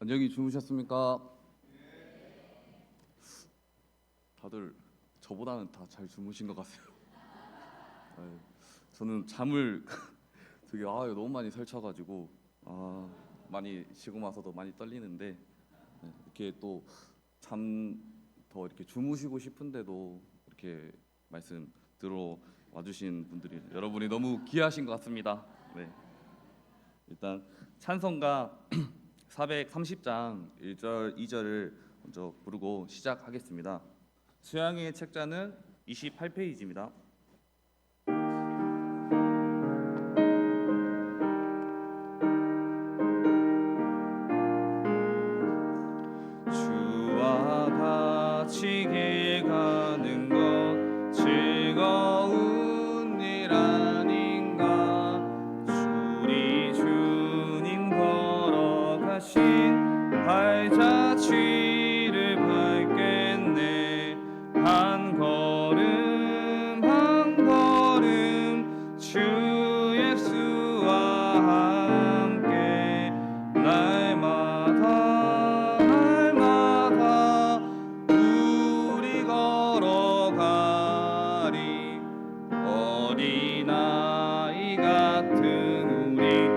안녕히 주무셨습니까? 다들 저보다는 다 잘 주무신 것 같아요. 아유, 저는 잠을 되게 너무 많이 설쳐가지고 많이 지금 와서도 많이 떨리는데 이렇게 또 잠 더 이렇게 주무시고 싶은데도 이렇게 말씀 들어 와주신 분들이 여러분이 너무 귀하신 것 같습니다. 네, 일단 찬송가 430장 1절 2절을 먼저 부르고 시작하겠습니다. 수양의 책자는 28페이지입니다. 주와 같이 길 가는 것 즐거운 일 아닌가. 주리 주님 걸어가신 발자취를 밟겠네. 한 걸음 한 걸음 주 예수와 함께 날마다 날마다 우리 걸어가리. 어린아이 같은 우리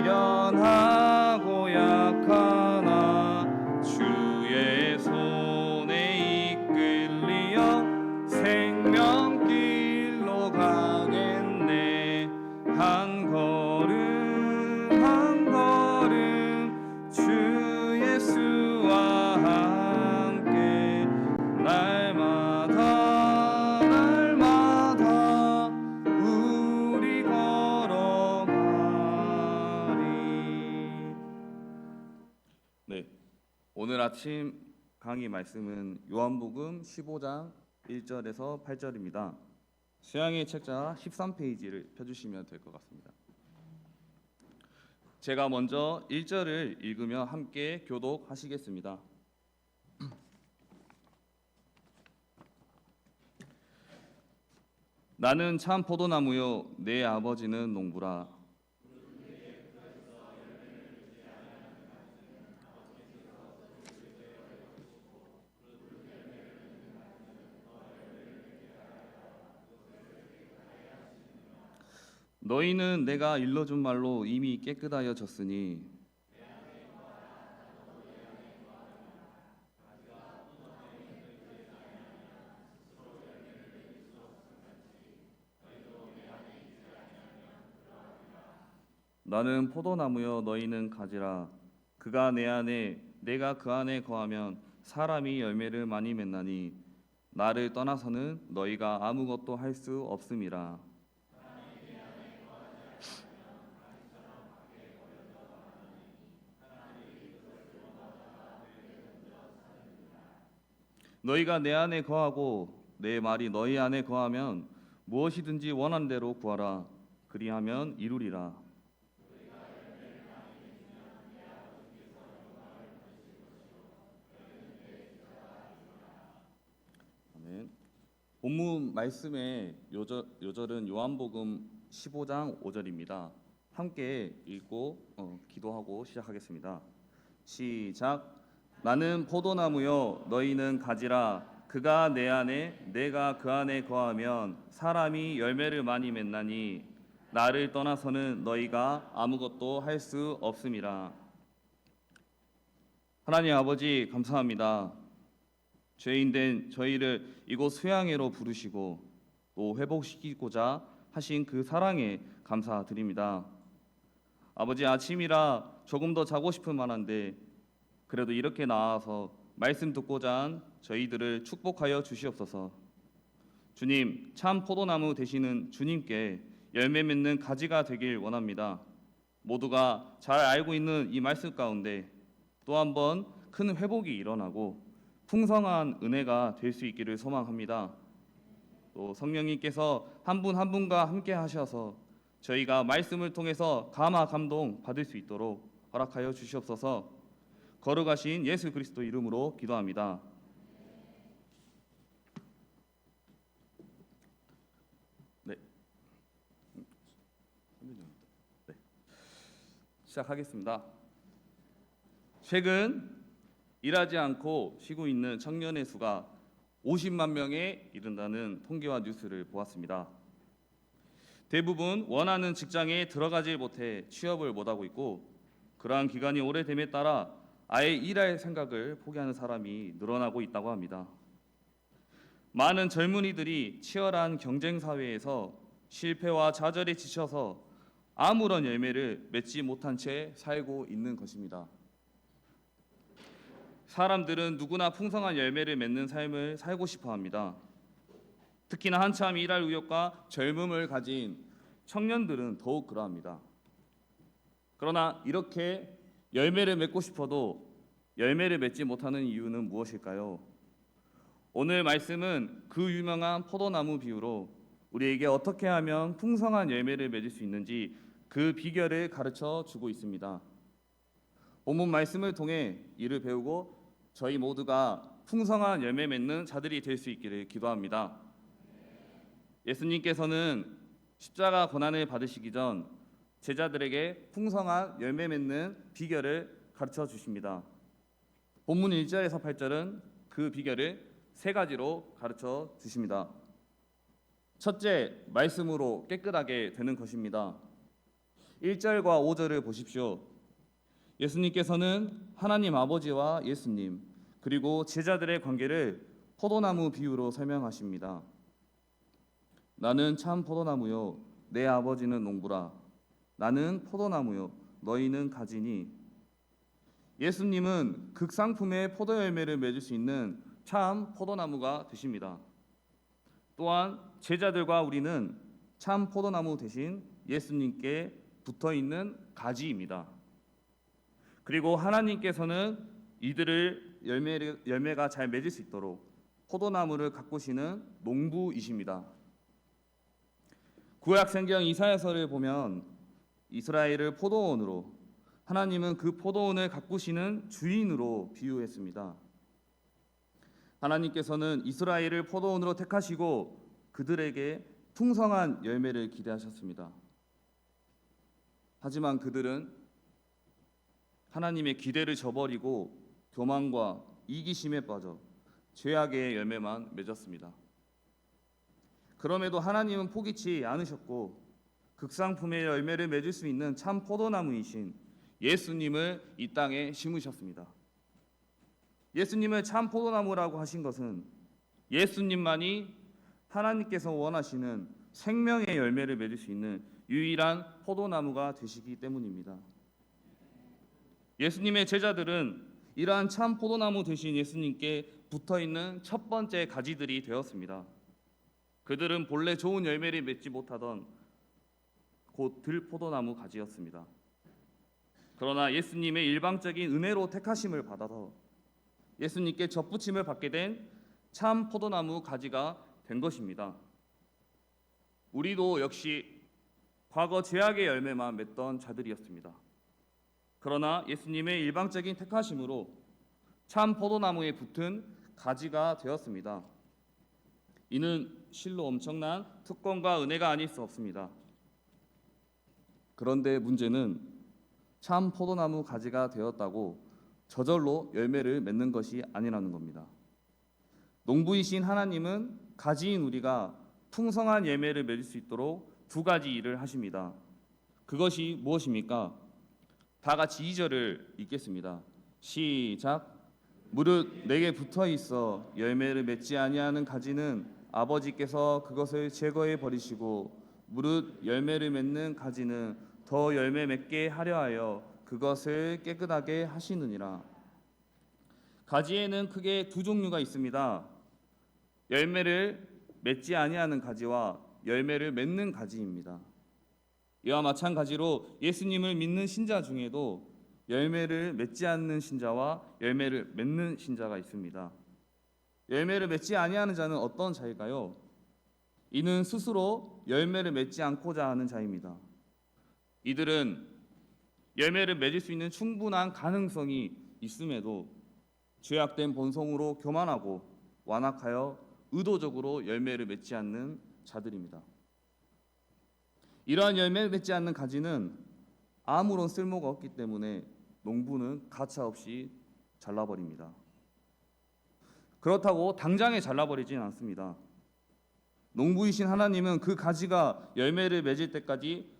미련하고 약하나 주의 손에 이끌리어 생명길로 가겠네. 한 걸음 한 걸음 주 예수와 함께 날마다 날마다 우리 걸어가리. 네, 오늘 아침 강의 말씀은 요한복음 15장 1절에서 8절입니다. 수양의 책자 13페이지를 펴주시면 될 것 같습니다. 제가 먼저 1절을 읽으며 함께 교독하시겠습니다. 나는 참 포도나무요 내 아버지는 농부라. 너희는 내가 일러준 말로 이미 깨끗하여졌으니 나는 포도나무여 너희는 가지라. 그가 내 안에 내가 그 안에 거하면 사람이 열매를 많이 맺나니 나를 떠나서는 너희가 아무것도 할 수 없음이라. 너희가 내 안에 거하고 내 말이 너희 안에 거하면 무엇이든지 원하는 대로 구하라. 그리하면 이루리라. 아멘. 본문 말씀의 요절은 요한복음 15장 5절입니다. 함께 읽고 기도하고 시작하겠습니다. 시작. 나는 포도나무요 너희는 가지라. 그가 내 안에 내가 그 안에 거하면 사람이 열매를 많이 맺나니 나를 떠나서는 너희가 아무것도 할 수 없음이라. 하나님 아버지 감사합니다. 죄인된 저희를 이곳 수양회로 부르시고 또 회복시키고자 하신 그 사랑에 감사드립니다. 아버지, 아침이라 조금 더 자고 싶은 만한데 그래도 이렇게 나와서 말씀 듣고자 한 저희들을 축복하여 주시옵소서. 주님, 참 포도나무 되시는 주님께 열매 맺는 가지가 되길 원합니다. 모두가 잘 알고 있는 이 말씀 가운데 또 한 번 큰 회복이 일어나고 풍성한 은혜가 될 수 있기를 소망합니다. 또 성령님께서 한 분 한 분과 함께 하셔서 저희가 말씀을 통해서 감화 감동 받을 수 있도록 허락하여 주시옵소서. 거룩하신 예수 그리스도 이름으로 기도합니다. 네, 시작하겠습니다. 최근 일하지 않고 쉬고 있는 청년의 수가 50만 명에 이른다는 통계와 뉴스를 보았습니다. 대부분 원하는 직장에 들어가지 못해 취업을 못하고 있고, 그러한 기간이 오래됨에 따라 아예 일할 생각을 포기하는 사람이 늘어나고 있다고 합니다. 많은 젊은이들이 치열한 경쟁 사회에서 실패와 좌절에 지쳐서 아무런 열매를 맺지 못한 채 살고 있는 것입니다. 사람들은 누구나 풍성한 열매를 맺는 삶을 살고 싶어 합니다. 특히나 한참 일할 의욕과 젊음을 가진 청년들은 더욱 그러합니다. 그러나 이렇게 열매를 맺고 싶어도 열매를 맺지 못하는 이유는 무엇일까요? 오늘 말씀은 그 유명한 포도나무 비유로 우리에게 어떻게 하면 풍성한 열매를 맺을 수 있는지 그 비결을 가르쳐 주고 있습니다. 본문 말씀을 통해 이를 배우고 저희 모두가 풍성한 열매 맺는 자들이 될 수 있기를 기도합니다. 예수님께서는 십자가 고난을 받으시기 전 제자들에게 풍성한 열매 맺는 비결을 가르쳐 주십니다. 본문 1절에서 8절은 그 비결을 세 가지로 가르쳐 주십니다. 첫째, 말씀으로 깨끗하게 되는 것입니다. 1절과 5절을 보십시오. 예수님께서는 하나님 아버지와 예수님 그리고 제자들의 관계를 포도나무 비유로 설명하십니다. 나는 참 포도나무요 내 아버지는 농부라. 나는 포도나무요 너희는 가지니. 예수님은 극상품의 포도 열매를 맺을 수 있는 참 포도나무가 되십니다. 또한 제자들과 우리는 참 포도나무 대신 예수님께 붙어있는 가지입니다. 그리고 하나님께서는 이들을 열매가 잘 맺을 수 있도록 포도나무를 가꾸시는 농부이십니다. 구약 성경 이사야서를 보면 이스라엘을 포도원으로, 하나님은 그 포도원을 가꾸시는 주인으로 비유했습니다. 하나님께서는 이스라엘을 포도원으로 택하시고 그들에게 풍성한 열매를 기대하셨습니다. 하지만 그들은 하나님의 기대를 저버리고 교만과 이기심에 빠져 죄악의 열매만 맺었습니다. 그럼에도 하나님은 포기치 않으셨고 극상품의 열매를 맺을 수 있는 참 포도나무이신 예수님을 이 땅에 심으셨습니다. 예수님을 참 포도나무라고 하신 것은 예수님만이 하나님께서 원하시는 생명의 열매를 맺을 수 있는 유일한 포도나무가 되시기 때문입니다. 예수님의 제자들은 이러한 참 포도나무 되신 예수님께 붙어있는 첫 번째 가지들이 되었습니다. 그들은 본래 좋은 열매를 맺지 못하던 곧 들포도나무 가지였습니다. 그러나 예수님의 일방적인 은혜로 택하심을 받아서 예수님께 접붙임을 받게 된 참 포도나무 가지가 된 것입니다. 우리도 역시 과거 죄악의 열매만 맺던 자들이었습니다. 그러나 예수님의 일방적인 택하심으로 참 포도나무에 붙은 가지가 되었습니다. 이는 실로 엄청난 특권과 은혜가 아닐 수 없습니다. 그런데 문제는 참 포도나무 가지가 되었다고 저절로 열매를 맺는 것이 아니라는 겁니다. 농부이신 하나님은 가지인 우리가 풍성한 열매를 맺을 수 있도록 두 가지 일을 하십니다. 그것이 무엇입니까? 다 같이 2절을 읽겠습니다. 시작. 무릇 내게 붙어 있어 열매를 맺지 아니하는 가지는 아버지께서 그것을 제거해 버리시고 무릇 열매를 맺는 가지는 더 열매 맺게 하려 하여 그것을 깨끗하게 하시느니라. 가지에는 크게 두 종류가 있습니다. 열매를 맺지 아니하는 가지와 열매를 맺는 가지입니다. 이와 마찬가지로 예수님을 믿는 신자 중에도 열매를 맺지 않는 신자와 열매를 맺는 신자가 있습니다. 열매를 맺지 아니하는 자는 어떤 자일까요? 이는 스스로 열매를 맺지 않고자 하는 자입니다. 이들은 열매를 맺을 수 있는 충분한 가능성이 있음에도 죄악된 본성으로 교만하고 완악하여 의도적으로 열매를 맺지 않는 자들입니다. 이러한 열매를 맺지 않는 가지는 아무런 쓸모가 없기 때문에 농부는 가차없이 잘라버립니다. 그렇다고 당장에 잘라버리진 않습니다. 농부이신 하나님은 그 가지가 열매를 맺을 때까지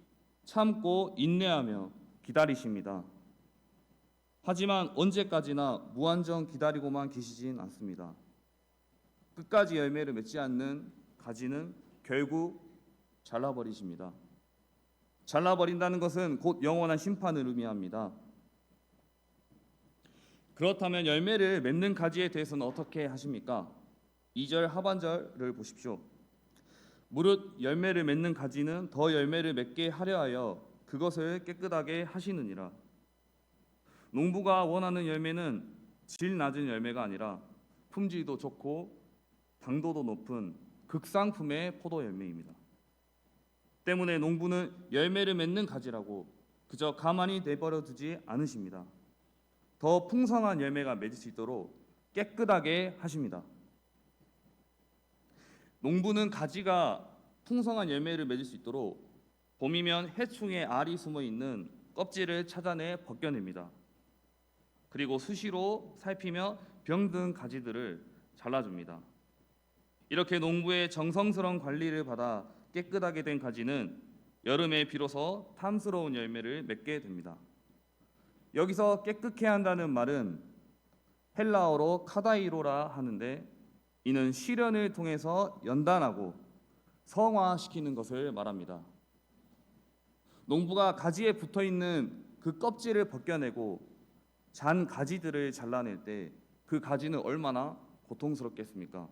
참고 인내하며 기다리십니다. 하지만 언제까지나 무한정 기다리고만 계시진 않습니다. 끝까지 열매를 맺지 않는 가지는 결국 잘라버리십니다. 잘라버린다는 것은 곧 영원한 심판을 의미합니다. 그렇다면 열매를 맺는 가지에 대해서는 어떻게 하십니까? 2절 하반절을 보십시오. 무릇 열매를 맺는 가지는 더 열매를 맺게 하려 하여 그것을 깨끗하게 하시느니라. 농부가 원하는 열매는 질 낮은 열매가 아니라 품질도 좋고 당도도 높은 극상품의 포도 열매입니다. 때문에 농부는 열매를 맺는 가지라고 그저 가만히 내버려 두지 않으십니다. 더 풍성한 열매가 맺을 수 있도록 깨끗하게 하십니다. 농부는 가지가 풍성한 열매를 맺을 수 있도록 봄이면 해충의 알이 숨어 있는 껍질을 찾아내 벗겨냅니다. 그리고 수시로 살피며 병든 가지들을 잘라줍니다. 이렇게 농부의 정성스러운 관리를 받아 깨끗하게 된 가지는 여름에 비로소 탐스러운 열매를 맺게 됩니다. 여기서 깨끗게 한다는 말은 헬라어로 카다이로라 하는데 이는 시련을 통해서 연단하고 성화시키는 것을 말합니다. 농부가 가지에 붙어있는 그 껍질을 벗겨내고 잔 가지들을 잘라낼 때 그 가지는 얼마나 고통스럽겠습니까?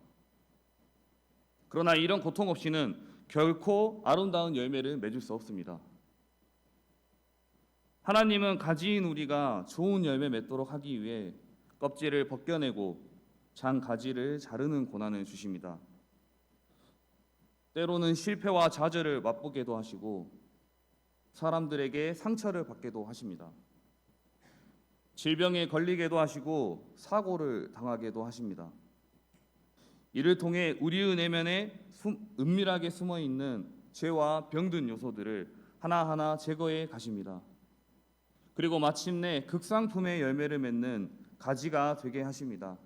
그러나 이런 고통 없이는 결코 아름다운 열매를 맺을 수 없습니다. 하나님은 가지인 우리가 좋은 열매 맺도록 하기 위해 껍질을 벗겨내고 잔 가지를 자르는 고난을 주십니다. 때로는 실패와 좌절을 맛보게도 하시고 사람들에게 상처를 받게도 하십니다. 질병에 걸리게도 하시고 사고를 당하게도 하십니다. 이를 통해 우리의 내면에 은밀하게 숨어 있는 죄와 병든 요소들을 하나하나 제거해 가십니다. 그리고 마침내 극상품의 열매를 맺는 가지가 되게 하십니다.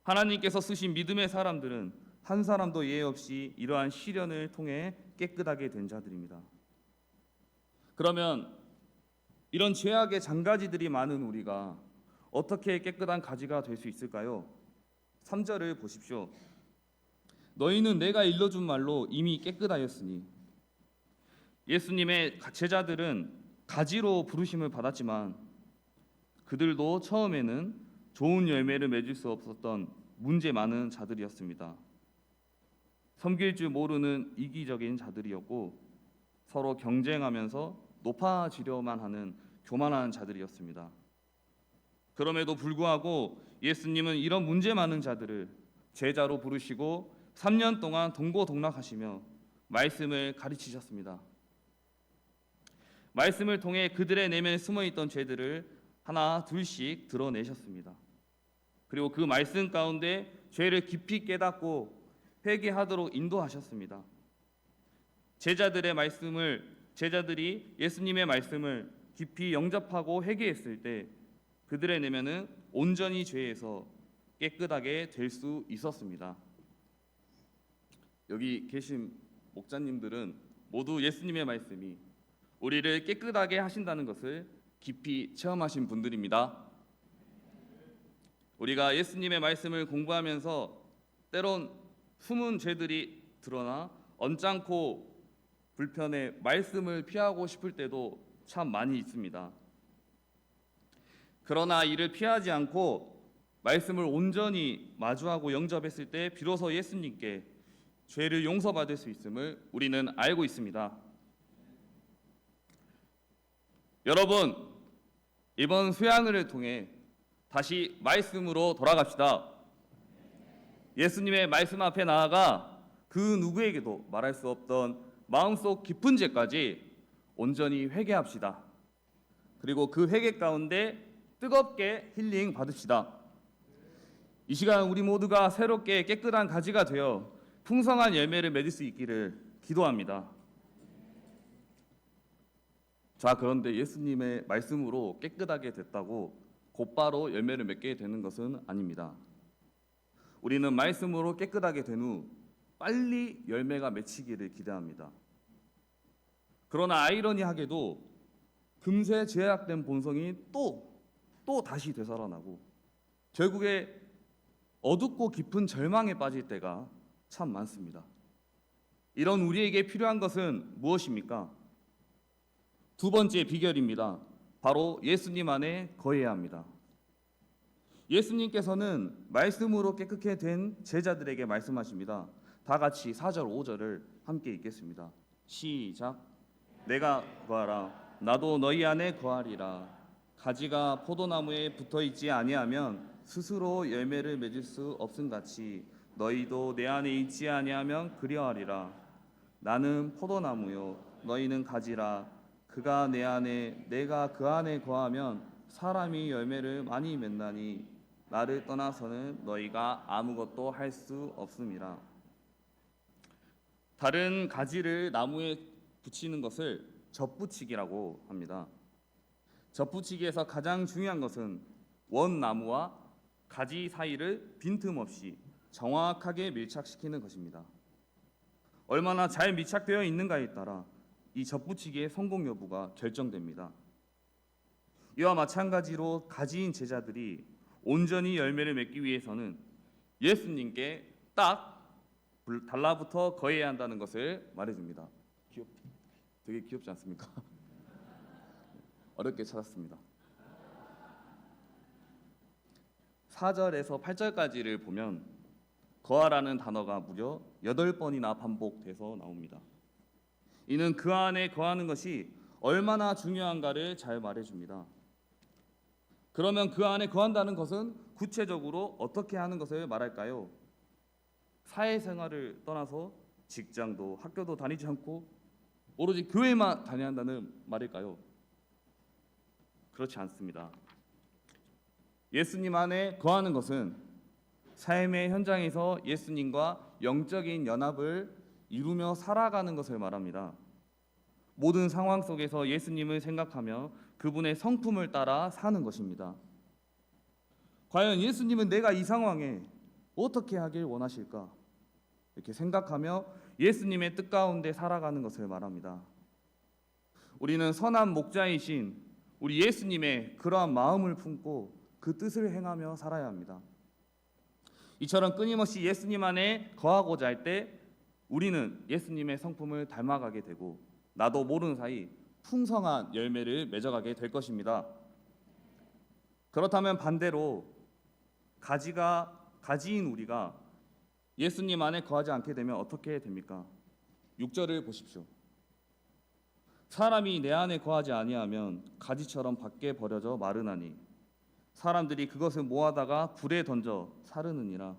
하나님께서 쓰신 믿음의 사람들은 한 사람도 예외 없이 이러한 시련을 통해 깨끗하게 된 자들입니다. 그러면 이런 죄악의 장가지들이 많은 우리가 어떻게 깨끗한 가지가 될 수 있을까요? 3절을 보십시오. 너희는 내가 일러준 말로 이미 깨끗하였으니. 예수님의 제자들은 가지로 부르심을 받았지만 그들도 처음에는 좋은 열매를 맺을 수 없었던 문제 많은 자들이었습니다. 섬길 줄 모르는 이기적인 자들이었고 서로 경쟁하면서 높아지려만 하는 교만한 자들이었습니다. 그럼에도 불구하고 예수님은 이런 문제 많은 자들을 제자로 부르시고 3년 동안 동고동락하시며 말씀을 가르치셨습니다. 말씀을 통해 그들의 내면에 숨어있던 죄들을 하나 둘씩 드러내셨습니다. 그리고 그 말씀 가운데 죄를 깊이 깨닫고 회개하도록 인도하셨습니다. 제자들이 예수님의 말씀을 깊이 영접하고 회개했을 때 그들의 내면은 온전히 죄에서 깨끗하게 될 수 있었습니다. 여기 계신 목자님들은 모두 예수님의 말씀이 우리를 깨끗하게 하신다는 것을 깊이 체험하신 분들입니다. 우리가 예수님의 말씀을 공부하면서 때론 숨은 죄들이 드러나 언짢고 불편해 말씀을 피하고 싶을 때도 참 많이 있습니다. 그러나 이를 피하지 않고 말씀을 온전히 마주하고 영접했을 때 비로소 예수님께 죄를 용서받을 수 있음을 우리는 알고 있습니다. 여러분, 이번 수양을 통해 다시 말씀으로 돌아갑시다. 예수님의 말씀 앞에 나아가 그 누구에게도 말할 수 없던 마음속 깊은 죄까지 온전히 회개합시다. 그리고 그 회개 가운데 뜨겁게 힐링 받읍시다. 이 시간 우리 모두가 새롭게 깨끗한 가지가 되어 풍성한 열매를 맺을 수 있기를 기도합니다. 자, 그런데 예수님의 말씀으로 깨끗하게 됐다고 곧바로 열매를 맺게 되는 것은 아닙니다. 우리는 말씀으로 깨끗하게 된 후 빨리 열매가 맺히기를 기대합니다. 그러나 아이러니하게도 금세 제약된 본성이 또 다시 되살아나고 결국에 어둡고 깊은 절망에 빠질 때가 참 많습니다. 이런 우리에게 필요한 것은 무엇입니까? 두 번째 비결입니다. 바로 예수님 안에 거해야 합니다. 예수님께서는 말씀으로 깨끗게 된 제자들에게 말씀하십니다. 다 같이 4절 5절을 함께 읽겠습니다. 시작. 내가 거하라 나도 너희 안에 거하리라. 가지가 포도나무에 붙어 있지 아니하면 스스로 열매를 맺을 수 없음같이 너희도 내 안에 있지 아니하면 그리하리라. 나는 포도나무요 너희는 가지라. 그가 내 안에 내가 그 안에 거하면 사람이 열매를 많이 맺나니 나를 떠나서는 너희가 아무것도 할 수 없음이라. 다른 가지를 나무에 붙이는 것을 접붙이기라고 합니다. 접붙이기에서 가장 중요한 것은 원나무와 가지 사이를 빈틈없이 정확하게 밀착시키는 것입니다. 얼마나 잘 밀착되어 있는가에 따라 이 접붙이기의 성공 여부가 결정됩니다. 이와 마찬가지로 가지인 제자들이 온전히 열매를 맺기 위해서는 예수님께 딱 달라붙어 거해야 한다는 것을 말해줍니다. 되게 귀엽지 않습니까? 어렵게 찾았습니다. 4절에서 8절까지를 보면 거하라는 단어가 무려 8번이나 반복돼서 나옵니다. 이는 그 안에 거하는 것이 얼마나 중요한가를 잘 말해줍니다. 그러면 그 안에 거한다는 것은 구체적으로 어떻게 하는 것을 말할까요? 사회생활을 떠나서 직장도 학교도 다니지 않고 오로지 교회만 다녀야 한다는 말일까요? 그렇지 않습니다. 예수님 안에 거하는 것은 삶의 현장에서 예수님과 영적인 연합을 이루며 살아가는 것을 말합니다. 모든 상황 속에서 예수님을 생각하며 그분의 성품을 따라 사는 것입니다. 과연 예수님은 내가 이 상황에 어떻게 하길 원하실까? 이렇게 생각하며 예수님의 뜻 가운데 살아가는 것을 말합니다. 우리는 선한 목자이신 우리 예수님의 그러한 마음을 품고 그 뜻을 행하며 살아야 합니다. 이처럼 끊임없이 예수님 안에 거하고자 할 때 우리는 예수님의 성품을 닮아가게 되고 나도 모르는 사이 풍성한 열매를 맺어가게 될 것입니다. 그렇다면 반대로 가지인 우리가 예수님 안에 거하지 않게 되면 어떻게 됩니까? 6절을 보십시오. 사람이 내 안에 거하지 아니하면 가지처럼 밖에 버려져 마르나니 사람들이 그것을 모아다가 불에 던져 사르느니라.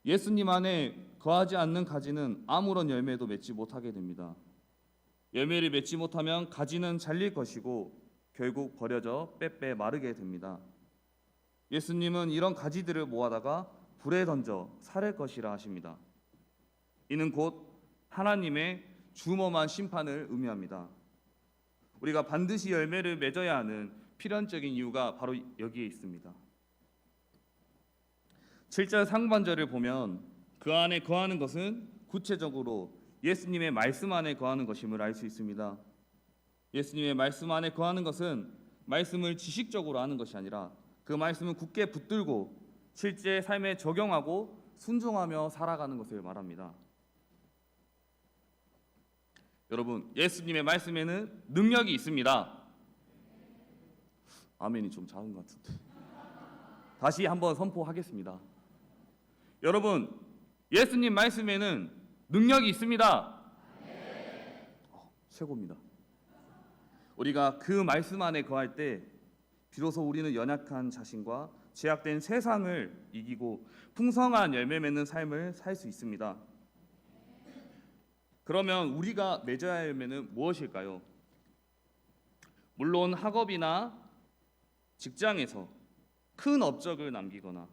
예수님 안에 거하지 않는 가지는 아무런 열매도 맺지 못하게 됩니다. 열매를 맺지 못하면 가지는 잘릴 것이고 결국 버려져 빼빼 마르게 됩니다. 예수님은 이런 가지들을 모아다가 불에 던져 사를 것이라 하십니다. 이는 곧 하나님의 주엄한 심판을 의미합니다. 우리가 반드시 열매를 맺어야 하는 필연적인 이유가 바로 여기에 있습니다. 7절 상반절을 보면 그 안에 거하는 것은 구체적으로 예수님의 말씀 안에 거하는 것임을 알 수 있습니다. 예수님의 말씀 안에 거하는 것은 말씀을 지식적으로 하는 것이 아니라 그 말씀을 굳게 붙들고 실제 삶에 적용하고 순종하며 살아가는 것을 말합니다. 여러분, 예수님의 말씀에는 능력이 있습니다. 아멘이 좀 작은 것 같은데. 다시 한번 선포하겠습니다. 여러분, 예수님 말씀에는 능력이 있습니다. 최고입니다. 우리가 그 말씀 안에 거할 때 비로소 우리는 연약한 자신과 제약된 세상을 이기고 풍성한 열매 맺는 삶을 살 수 있습니다. 그러면 우리가 맺어야 할 열매는 무엇일까요? 물론 학업이나 직장에서 큰 업적을 남기거나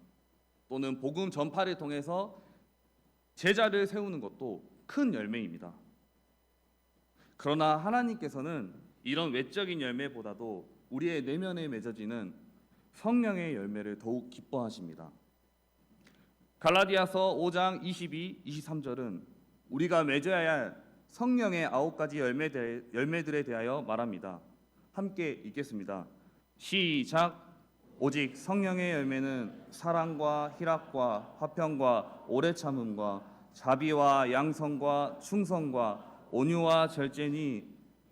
또는 복음 전파를 통해서 제자를 세우는 것도 큰 열매입니다. 그러나 하나님께서는 이런 외적인 열매보다도 우리의 내면에 맺어지는 성령의 열매를 더욱 기뻐하십니다. 갈라디아서 5장 22, 23절은 우리가 맺어야 할 성령의 9가지 열매들에 대하여 말합니다. 함께 읽겠습니다. 시작. 오직 성령의 열매는 사랑과 희락과 화평과 오래 참음과 자비와 양성과 충성과 온유와 절제니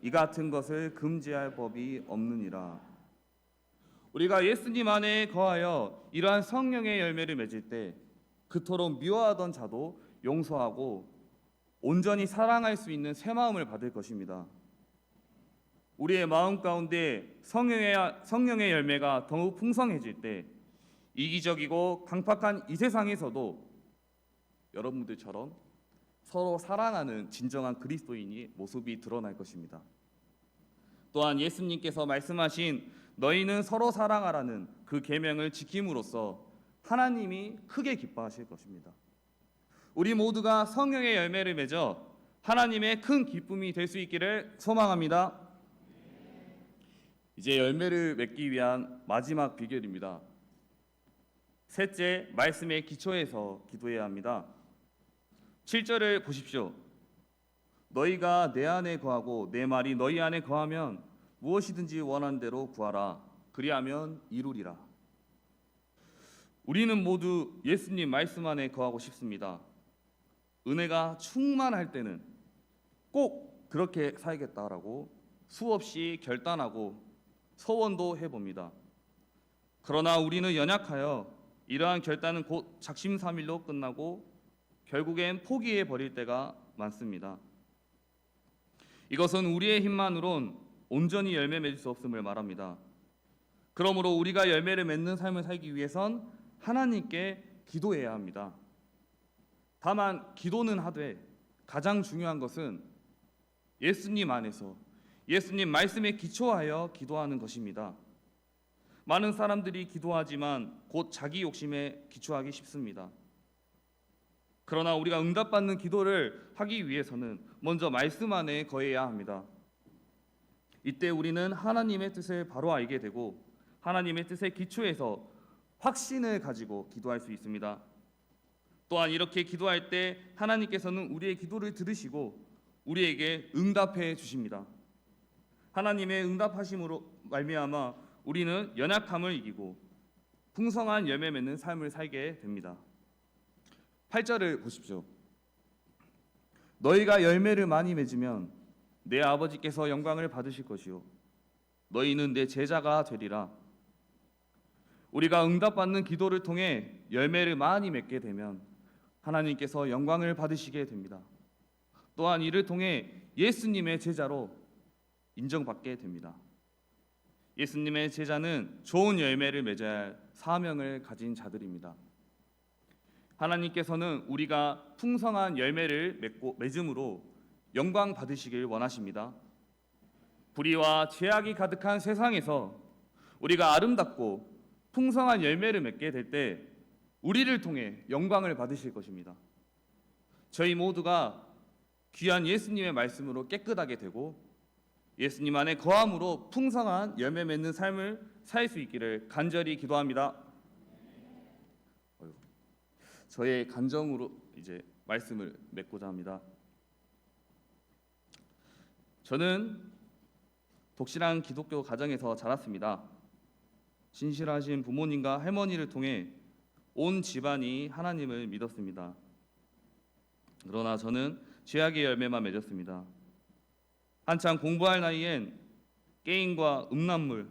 이 같은 것을 금지할 법이 없느니라. 우리가 예수님 안에 거하여 이러한 성령의 열매를 맺을 때 그토록 미워하던 자도 용서하고 온전히 사랑할 수 있는 새 마음을 받을 것입니다. 우리의 마음 가운데 성령의 열매가 더욱 풍성해질 때 이기적이고 강팍한 이 세상에서도 여러분들처럼 서로 사랑하는 진정한 그리스도인이 모습이 드러날 것입니다. 또한 예수님께서 말씀하신 너희는 서로 사랑하라는 그 계명을 지킴으로써 하나님이 크게 기뻐하실 것입니다. 우리 모두가 성령의 열매를 맺어 하나님의 큰 기쁨이 될 수 있기를 소망합니다. 이제 열매를 맺기 위한 마지막 비결입니다. 셋째, 말씀의 기초에서 기도해야 합니다. 7절을 보십시오. 너희가 내 안에 거하고 내 말이 너희 안에 거하면 무엇이든지 원하는 대로 구하라. 그리하면 이루리라. 우리는 모두 예수님 말씀 안에 거하고 싶습니다. 은혜가 충만할 때는 꼭 그렇게 살겠다라고 수없이 결단하고 서원도 해봅니다. 그러나 우리는 연약하여 이러한 결단은 곧 작심삼일로 끝나고 결국엔 포기해 버릴 때가 많습니다. 이것은 우리의 힘만으론 온전히 열매 맺을 수 없음을 말합니다. 그러므로 우리가 열매를 맺는 삶을 살기 위해선 하나님께 기도해야 합니다. 다만 기도는 하되 가장 중요한 것은 예수님 안에서 예수님 말씀에 기초하여 기도하는 것입니다. 많은 사람들이 기도하지만 곧 자기 욕심에 기초하기 쉽습니다. 그러나 우리가 응답받는 기도를 하기 위해서는 먼저 말씀 안에 거해야 합니다. 이때 우리는 하나님의 뜻을 바로 알게 되고 하나님의 뜻에 기초해서 확신을 가지고 기도할 수 있습니다. 또한 이렇게 기도할 때 하나님께서는 우리의 기도를 들으시고 우리에게 응답해 주십니다. 하나님의 응답하심으로 말미암아 우리는 연약함을 이기고 풍성한 열매 맺는 삶을 살게 됩니다. 8절을 보십시오. 너희가 열매를 많이 맺으면 내 아버지께서 영광을 받으실 것이요 너희는 내 제자가 되리라. 우리가 응답받는 기도를 통해 열매를 많이 맺게 되면 하나님께서 영광을 받으시게 됩니다. 또한 이를 통해 예수님의 제자로 인정받게 됩니다. 예수님의 제자는 좋은 열매를 맺어야 할 사명을 가진 자들입니다. 하나님께서는 우리가 풍성한 열매를 맺음으로 영광 받으시길 원하십니다. 불의와 죄악이 가득한 세상에서 우리가 아름답고 풍성한 열매를 맺게 될 때 우리를 통해 영광을 받으실 것입니다. 저희 모두가 귀한 예수님의 말씀으로 깨끗하게 되고 예수님 안에 거함으로 풍성한 열매 맺는 삶을 살 수 있기를 간절히 기도합니다. 저의 간정으로 이제 말씀을 맺고자 합니다. 저는 독실한 기독교 가정에서 자랐습니다. 신실하신 부모님과 할머니를 통해 온 집안이 하나님을 믿었습니다. 그러나 저는 죄악의 열매만 맺었습니다. 한창 공부할 나이엔 게임과 음란물,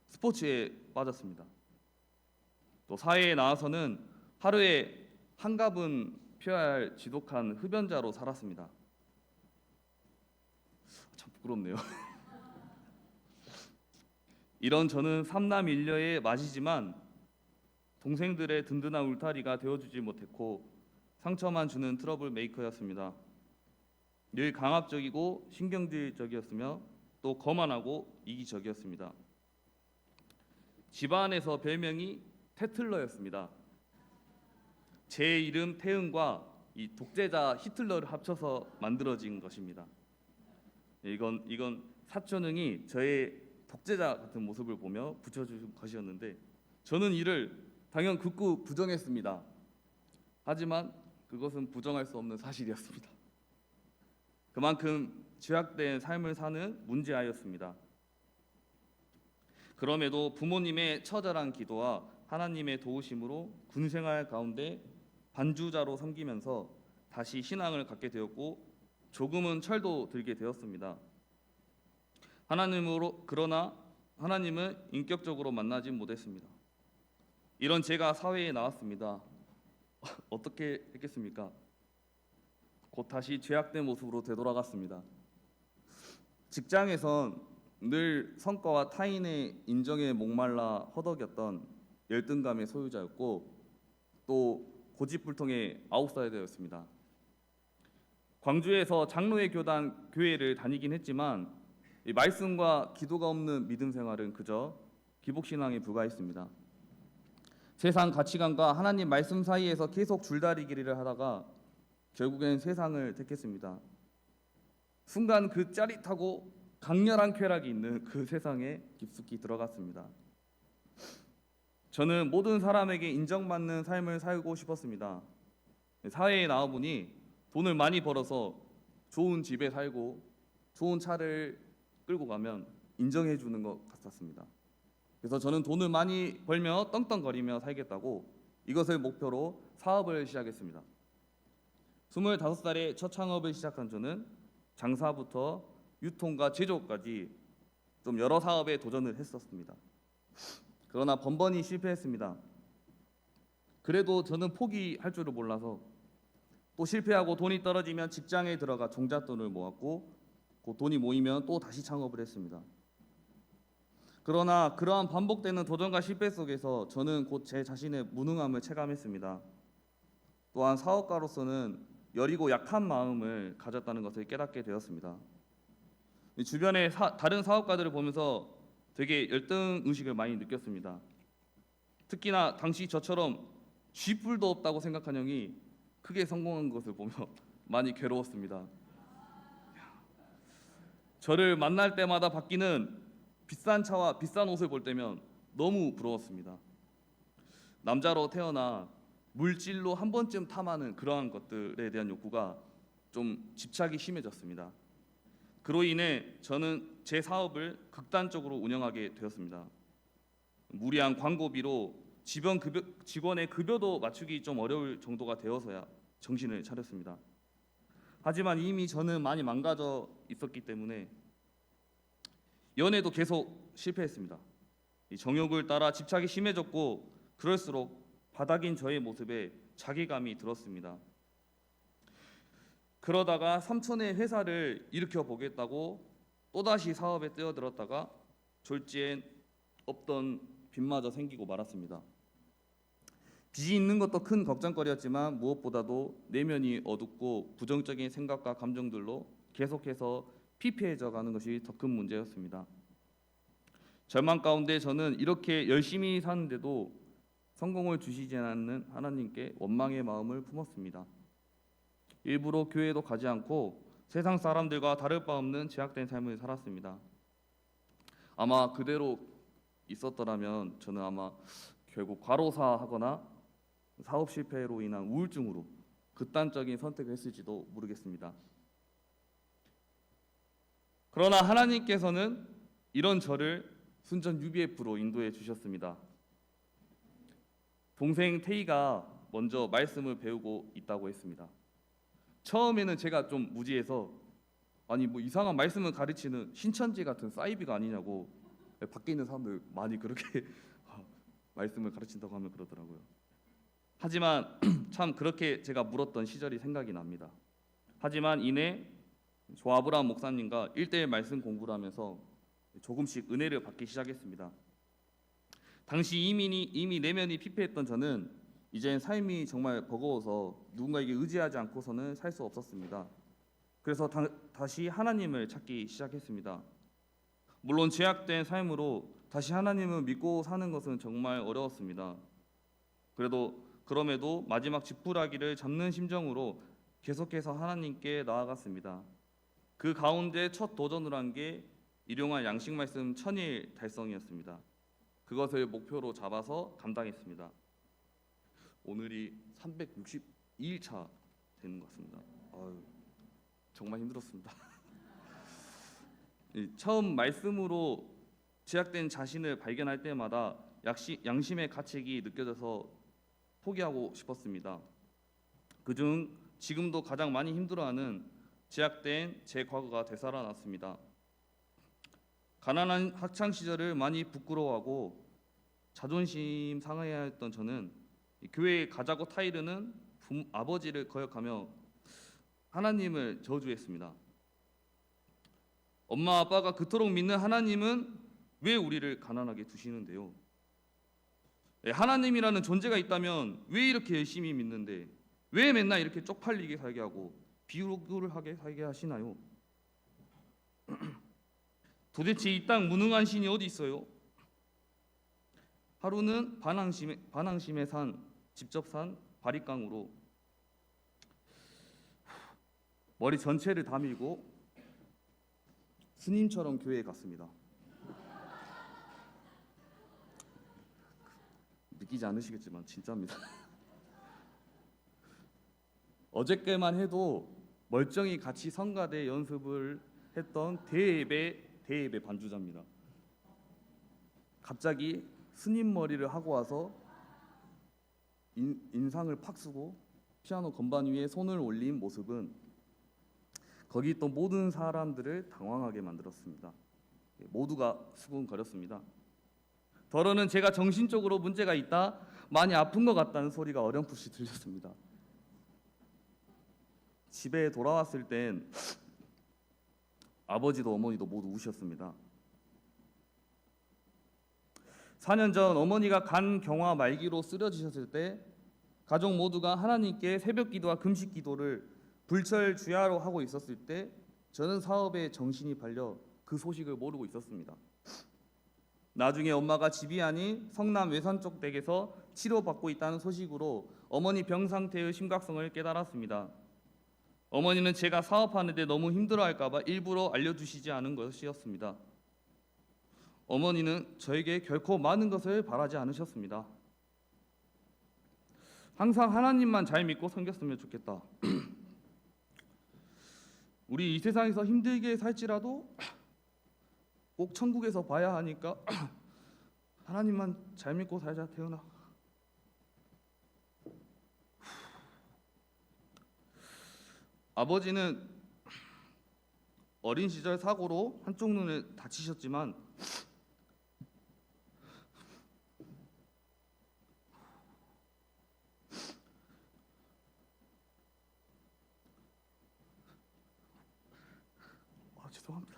스포츠에 빠졌습니다. 또 사회에 나와서는 하루에 한갑은 피워야 할 지독한 흡연자로 살았습니다. 참 부끄럽네요. 이런 저는 삼남일녀의 맞이지만 동생들의 든든한 울타리가 되어주지 못했고 상처만 주는 트러블 메이커였습니다. 늘 강압적이고 신경질적이었으며 또 거만하고 이기적이었습니다. 집안에서 별명이 테틀러였습니다. 제 이름 태은과 이 독재자 히틀러를 합쳐서 만들어진 것입니다. 이건 사촌형이 저의 독재자 같은 모습을 보며 붙여준 것이었는데 저는 이를 당연 극구 부정했습니다. 하지만 그것은 부정할 수 없는 사실이었습니다. 그만큼 죄악된 삶을 사는 문제아였습니다. 그럼에도 부모님의 처절한 기도와 하나님의 도우심으로 군생활 가운데 반주자로 섬기면서 다시 신앙을 갖게 되었고 조금은 철도 들게 되었습니다. 그러나 하나님을 인격적으로 만나지 못했습니다. 이런 제가 사회에 나왔습니다. 어떻게 했겠습니까? 곧 다시 죄악된 모습으로 되돌아갔습니다. 직장에선 늘 성과와 타인의 인정에 목말라 허덕였던 열등감의 소유자였고 또 고집불통의 아웃사이더였습니다. 광주에서 장로의 교회를 다니긴 했지만 이 말씀과 기도가 없는 믿음 생활은 그저 기복신앙에 불과했습니다. 세상 가치관과 하나님 말씀 사이에서 계속 줄다리기를 하다가 결국엔 세상을 택했습니다. 순간 그 짜릿하고 강렬한 쾌락이 있는 그 세상에 깊숙이 들어갔습니다. 저는 모든 사람에게 인정받는 삶을 살고 싶었습니다. 사회에 나와보니 돈을 많이 벌어서 좋은 집에 살고 좋은 차를 끌고 가면 인정해 주는 것 같았습니다. 그래서 저는 돈을 많이 벌며 떵떵거리며 살겠다고 이것을 목표로 사업을 시작했습니다. 25살에 첫 창업을 시작한 저는 장사부터 유통과 제조까지 좀 여러 사업에 도전을 했었습니다. 그러나 번번이 실패했습니다. 그래도 저는 포기할 줄을 몰라서 또 실패하고 돈이 떨어지면 직장에 들어가 종잣돈을 모았고 그 돈이 모이면 또 다시 창업을 했습니다. 그러나 그러한 반복되는 도전과 실패 속에서 저는 곧 제 자신의 무능함을 체감했습니다. 또한 사업가로서는 여리고 약한 마음을 가졌다는 것을 깨닫게 되었습니다. 주변의 다른 사업가들을 보면서 되게 열등 의식을 많이 느꼈습니다. 특히나 당시 저처럼 쥐뿔도 없다고 생각한 형이 크게 성공한 것을 보며 많이 괴로웠습니다. 저를 만날 때마다 바뀌는 비싼 차와 비싼 옷을 볼 때면 너무 부러웠습니다. 남자로 태어나 물질로 한 번쯤 탐하는 그러한 것들에 대한 욕구가 좀 집착이 심해졌습니다. 그로 인해 저는 제 사업을 극단적으로 운영하게 되었습니다. 무리한 광고비로 직원의 급여도 맞추기 좀 어려울 정도가 되어서야 정신을 차렸습니다. 하지만 이미 저는 많이 망가져 있었기 때문에 연애도 계속 실패했습니다. 이 정욕을 따라 집착이 심해졌고 그럴수록 바닥인 저의 모습에 자괴감이 들었습니다. 그러다가 삼촌의 회사를 일으켜 보겠다고 또다시 사업에 뛰어들었다가 졸지엔 없던 빚마저 생기고 말았습니다. 빚이 있는 것도 큰 걱정거리였지만 무엇보다도 내면이 어둡고 부정적인 생각과 감정들로 계속해서 피폐해져 가는 것이 더 큰 문제였습니다. 절망 가운데 저는 이렇게 열심히 사는데도 성공을 주시지 않는 하나님께 원망의 마음을 품었습니다. 일부러 교회도 가지 않고 세상 사람들과 다를 바 없는 제약된 삶을 살았습니다. 아마 그대로 있었더라면 저는 아마 결국 과로사하거나 사업 실패로 인한 우울증으로 극단적인 선택을 했을지도 모르겠습니다. 그러나 하나님께서는 이런 저를 순전 UBF로 인도해 주셨습니다. 동생 태희가 먼저 말씀을 배우고 있다고 했습니다. 처음에는 제가 좀 무지해서 아니 뭐 이상한 말씀을 가르치는 신천지 같은 사이비가 아니냐고 밖에 있는 사람들 많이 그렇게 말씀을 가르친다고 하면 그러더라고요. 하지만 참 그렇게 제가 물었던 시절이 생각이 납니다. 하지만 이내 조 아브라함 목사님과 1:1 말씀 공부를 하면서 조금씩 은혜를 받기 시작했습니다. 당시 이미 내면이 피폐했던 저는 이젠 삶이 정말 버거워서 누군가에게 의지하지 않고서는 살 수 없었습니다. 그래서 다시 하나님을 찾기 시작했습니다. 물론 제약된 삶으로 다시 하나님을 믿고 사는 것은 정말 어려웠습니다. 그럼에도 마지막 지푸라기를 잡는 심정으로 계속해서 하나님께 나아갔습니다. 그 가운데 첫 도전을 한 게 일용할 양식 말씀 1000일 달성이었습니다. 그것을 목표로 잡아서 감당했습니다. 오늘이 362일차 되는 것 같습니다. 정말 힘들었습니다. 처음 말씀으로 제약된 자신을 발견할 때마다 양심의 가책이 느껴져서 포기하고 싶었습니다. 그중 지금도 가장 많이 힘들어하는 제약된 제 과거가 되살아났습니다. 가난한 학창 시절을 많이 부끄러워하고 자존심 상해야 했던 저는 교회에 가자고 타이르는 아버지를 거역하며 하나님을 저주했습니다. 엄마 아빠가 그토록 믿는 하나님은 왜 우리를 가난하게 두시는데요? 하나님이라는 존재가 있다면 왜 이렇게 열심히 믿는데 왜 맨날 이렇게 쪽팔리게 살게 하고 비굴을 하게 살게 하시나요? 도대체 이 땅 무능한 신이 어디 있어요? 하루는 반항심에 직접 산 바리깡으로 머리 전체를 다 밀고 스님처럼 교회에 갔습니다. 믿기지 않으시겠지만 진짜입니다. 어저께만 해도 멀쩡히 같이 성가대 연습을 했던 대예배 반주자입니다. 갑자기 스님 머리를 하고 와서 인상을 팍 쓰고 피아노 건반 위에 손을 올린 모습은 거기 있던 모든 사람들을 당황하게 만들었습니다. 모두가 수군거렸습니다. 더러는 제가 정신적으로 문제가 있다, 많이 아픈 것 같다는 소리가 어렴풋이 들렸습니다. 집에 돌아왔을 땐 아버지도 어머니도 모두 우셨습니다. 4년 전 어머니가 간 경화 말기로 쓰러지셨을 때 가족 모두가 하나님께 새벽 기도와 금식 기도를 불철주야로 하고 있었을 때 저는 사업에 정신이 팔려 그 소식을 모르고 있었습니다. 나중에 엄마가 집이 아닌 성남 외산 쪽 댁에서 치료받고 있다는 소식으로 어머니 병 상태의 심각성을 깨달았습니다. 어머니는 제가 사업하는데 너무 힘들어할까 봐 일부러 알려주시지 않은 것이었습니다. 어머니는 저에게 결코 많은 것을 바라지 않으셨습니다. 항상 하나님만 잘 믿고 섬겼으면 좋겠다. 우리 이 세상에서 힘들게 살지라도 꼭 천국에서 봐야 하니까 하나님만 잘 믿고 살자 태연아. 아버지는 어린 시절 사고로 한쪽 눈을 다치셨지만 죄송합니다.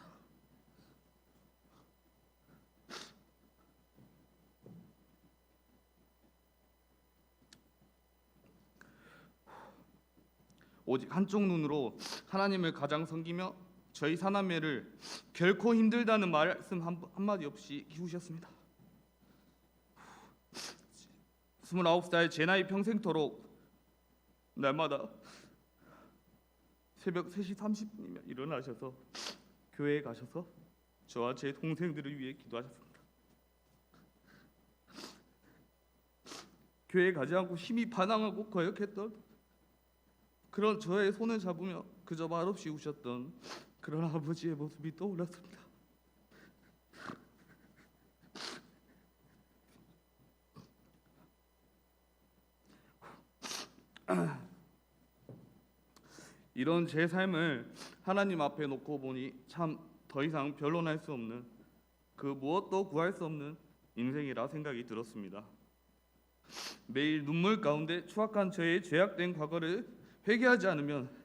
오직 한쪽 눈으로 하나님을 가장 섬기며 저희 사남매를 결코 힘들다는 말씀 한마디 없이 키우셨습니다. 29살 제 나이 평생토록 날마다 새벽 3시 30분이면 일어나셔서 교회에 가셔서 저와 제 동생들을 위해 기도하셨습니다. 교회에 가지 않고 심히 반항하고 거역했던 그런 저의 손을 잡으며 그저 말없이 우셨던 그런 아버지의 모습이 떠올랐습니다. 이런 제 삶을 하나님 앞에 놓고 보니 참 더 이상 변론할 수 없는, 그 무엇도 구할 수 없는 인생이라 생각이 들었습니다. 매일 눈물 가운데 추악한 저의 죄악된 과거를 회개하지 않으면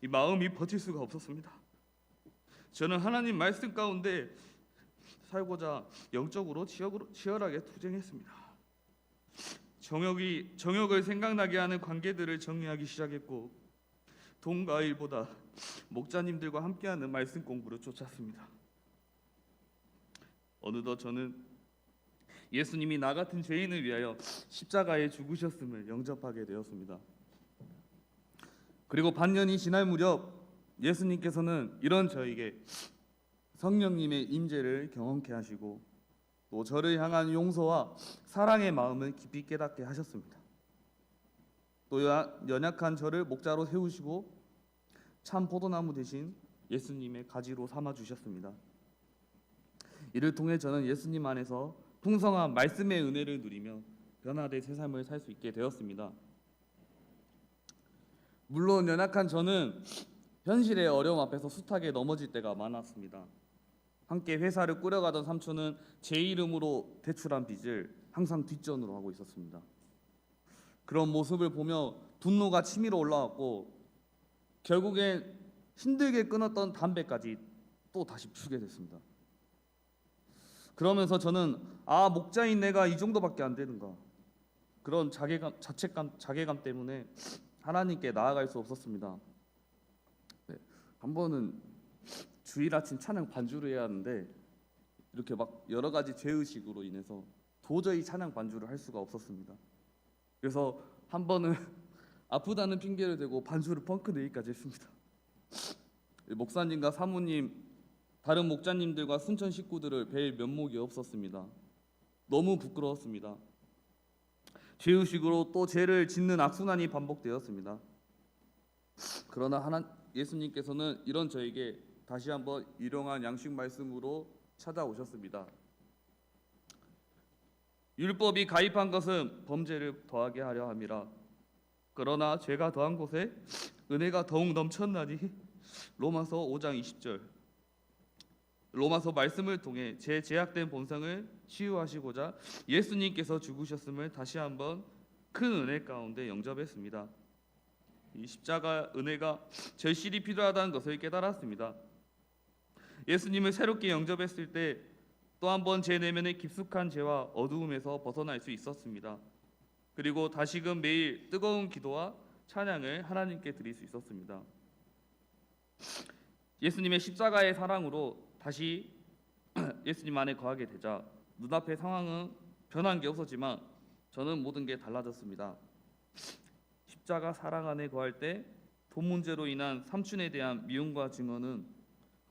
이 마음이 버틸 수가 없었습니다. 저는 하나님 말씀 가운데 살고자 영적으로 치열하게 투쟁했습니다. 정욕을 생각나게 하는 관계들을 정리하기 시작했고 돈과 일보다 목자님들과 함께하는 말씀 공부를 쫓았습니다. 어느덧 저는 예수님이 나 같은 죄인을 위하여 십자가에 죽으셨음을 영접하게 되었습니다. 그리고 반년이 지날 무렵 예수님께서는 이런 저에게 성령님의 임재를 경험케 하시고 또 저를 향한 용서와 사랑의 마음을 깊이 깨닫게 하셨습니다. 또 연약한 저를 목자로 세우시고 참 포도나무 대신 예수님의 가지로 삼아 주셨습니다. 이를 통해 저는 예수님 안에서 풍성한 말씀의 은혜를 누리며 변화된 새 삶을 살 수 있게 되었습니다. 물론 연약한 저는 현실의 어려움 앞에서 숱하게 넘어질 때가 많았습니다. 함께 회사를 꾸려가던 삼촌은 제 이름으로 대출한 빚을 항상 뒷전으로 하고 있었습니다. 그런 모습을 보며 분노가 치밀어 올라왔고 결국엔 힘들게 끊었던 담배까지 또 다시 피우게 됐습니다. 그러면서 저는 목자인 내가 이 정도밖에 안 되는가, 그런 자괴감 때문에 하나님께 나아갈 수 없었습니다. 네, 한 번은 주일 아침 찬양 반주를 해야 하는데 이렇게 막 여러 가지 죄의식으로 인해서 도저히 찬양 반주를 할 수가 없었습니다. 그래서 한 번은 아프다는 핑계를 대고 반주를 펑크 내기까지 했습니다. 목사님과 사모님, 다른 목자님들과 순천 식구들을 뵐 면목이 없었습니다. 너무 부끄러웠습니다. 죄의식으로 또 죄를 짓는 악순환이 반복되었습니다. 그러나 예수님께서는 이런 저에게 다시 한번 일용할 양식 말씀으로 찾아오셨습니다. 율법이 가입한 것은 범죄를 더하게 하려 함이라. 그러나 죄가 더한 곳에 은혜가 더욱 넘쳤나니. 로마서 5장 20절. 로마서 말씀을 통해 제 제약된 본성을 치유하시고자 예수님께서 죽으셨음을 다시 한번 큰 은혜 가운데 영접했습니다. 이 십자가 은혜가 절실히 필요하다는 것을 깨달았습니다. 예수님을 새롭게 영접했을 때 또 한 번 제 내면의 깊숙한 죄와 어두움에서 벗어날 수 있었습니다. 그리고 다시금 매일 뜨거운 기도와 찬양을 하나님께 드릴 수 있었습니다. 예수님의 십자가의 사랑으로 다시 예수님 안에 거하게 되자 눈앞의 상황은 변한 게 없었지만 저는 모든 게 달라졌습니다. 십자가 사랑 안에 거할 때 돈 문제로 인한 삼촌에 대한 미움과 증오는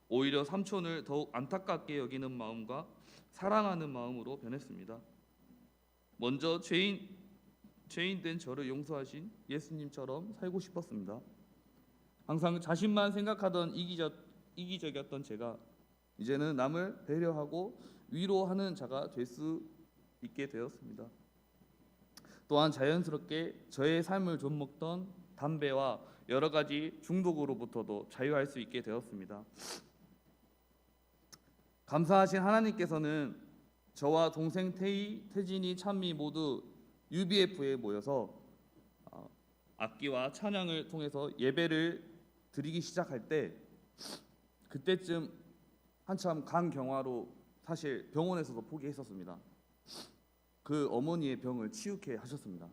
오히려 삼촌을 더욱 안타깝게 여기는 마음과 사랑하는 마음으로 변했습니다. 먼저 죄인 된 저를 용서하신 예수님처럼 살고 싶었습니다. 항상 자신만 생각하던 이기적이었던 제가 이제는 남을 배려하고 위로하는 자가 될 수 있게 되었습니다. 또한 자연스럽게 저의 삶을 좀먹던 담배와 여러 가지 중독으로부터도 자유할 수 있게 되었습니다. 감사하신 하나님께서는 저와 동생 태희, 태진이, 찬미 모두 UBF에 모여서 악기와 찬양을 통해서 예배를 드리기 시작할 때 그때쯤 한참 간경화로 사실 병원에서도 포기했었습니다. 그 어머니의 병을 치유케 하셨습니다.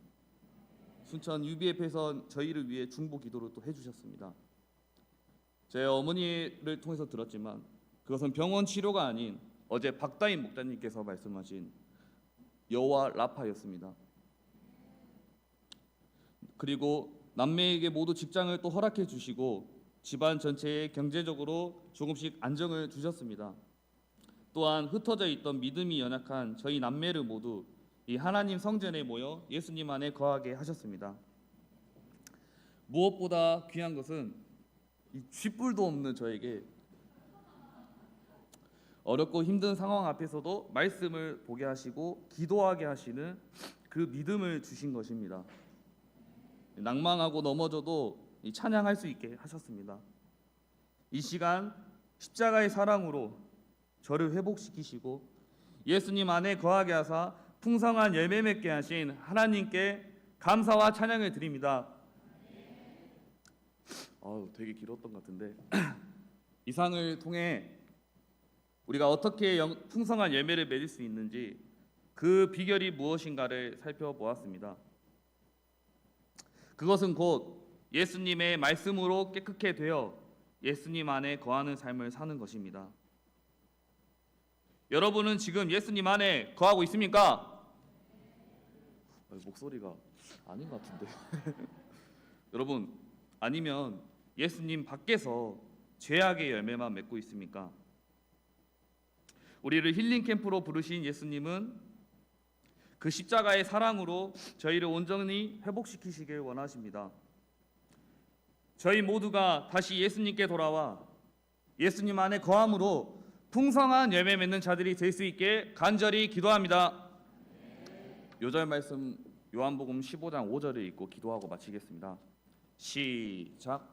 순천 UBF에서 저희를 위해 중보 기도를 또 해주셨습니다. 제 어머니를 통해서 들었지만 그것은 병원 치료가 아닌 어제 박다인 목사님께서 말씀하신 여호와 라파였습니다. 그리고 남매에게 모두 직장을 또 허락해 주시고 집안 전체에 경제적으로 조금씩 안정을 주셨습니다. 또한 흩어져 있던 믿음이 연약한 저희 남매를 모두 이 하나님 성전에 모여 예수님 안에 거하게 하셨습니다. 무엇보다 귀한 것은 이 쥐뿔도 없는 저에게 어렵고 힘든 상황 앞에서도 말씀을 보게 하시고 기도하게 하시는 그 믿음을 주신 것입니다. 낭망하고 넘어져도 찬양할 수 있게 하셨습니다. 이 시간 십자가의 사랑으로 저를 회복시키시고 예수님 안에 거하게 하사 풍성한 열매 맺게 하신 하나님께 감사와 찬양을 드립니다. 되게 길었던 것 같은데 이 상을 통해 우리가 어떻게 풍성한 열매를 맺을 수 있는지 그 비결이 무엇인가를 살펴보았습니다. 그것은 곧 예수님의 말씀으로 깨끗게 되어 예수님 안에 거하는 삶을 사는 것입니다. 여러분은 지금 예수님 안에 거하고 있습니까? 목소리가 아닌 것 같은데 여러분, 아니면 예수님 밖에서 죄악의 열매만 맺고 있습니까? 우리를 힐링 캠프로 부르신 예수님은 그 십자가의 사랑으로 저희를 온전히 회복시키시길 원하십니다. 저희 모두가 다시 예수님께 돌아와 예수님 안에 거함으로 풍성한 열매 맺는 자들이 될 수 있게 간절히 기도합니다. 요절 말씀 요한복음 15장 5절을 읽고 기도하고 마치겠습니다. 시작.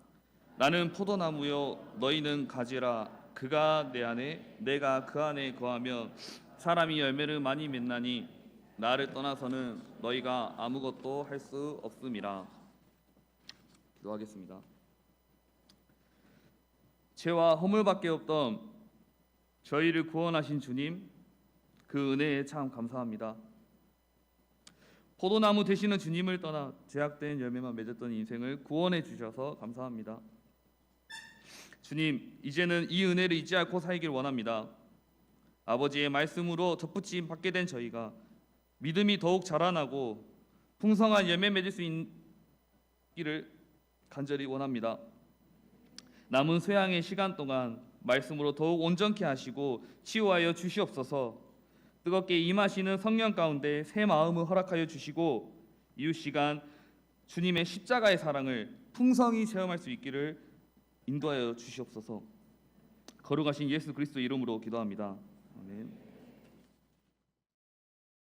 나는 포도나무요 너희는 가지라. 그가 내 안에 내가 그 안에 거하며 사람이 열매를 많이 맺나니 나를 떠나서는 너희가 아무것도 할 수 없음이라. 기도하겠습니다. 죄와 허물밖에 없던 저희를 구원하신 주님, 그 은혜에 참 감사합니다. 포도나무 되시는 주님을 떠나 죄악된 열매만 맺었던 인생을 구원해 주셔서 감사합니다. 주님, 이제는 이 은혜를 잊지 않고 살길 원합니다. 아버지의 말씀으로 덧붙임 받게 된 저희가 믿음이 더욱 자라나고 풍성한 열매 맺을 수 있기를 간절히 원합니다. 남은 수양의 시간 동안 말씀으로 더욱 온전케 하시고 치유하여 주시옵소서. 뜨겁게 임하시는 성령 가운데 새 마음을 허락하여 주시고 이후 시간 주님의 십자가의 사랑을 풍성히 체험할 수 있기를 인도하여 주시옵소서. 거룩하신 예수 그리스도 이름으로 기도합니다. 아멘.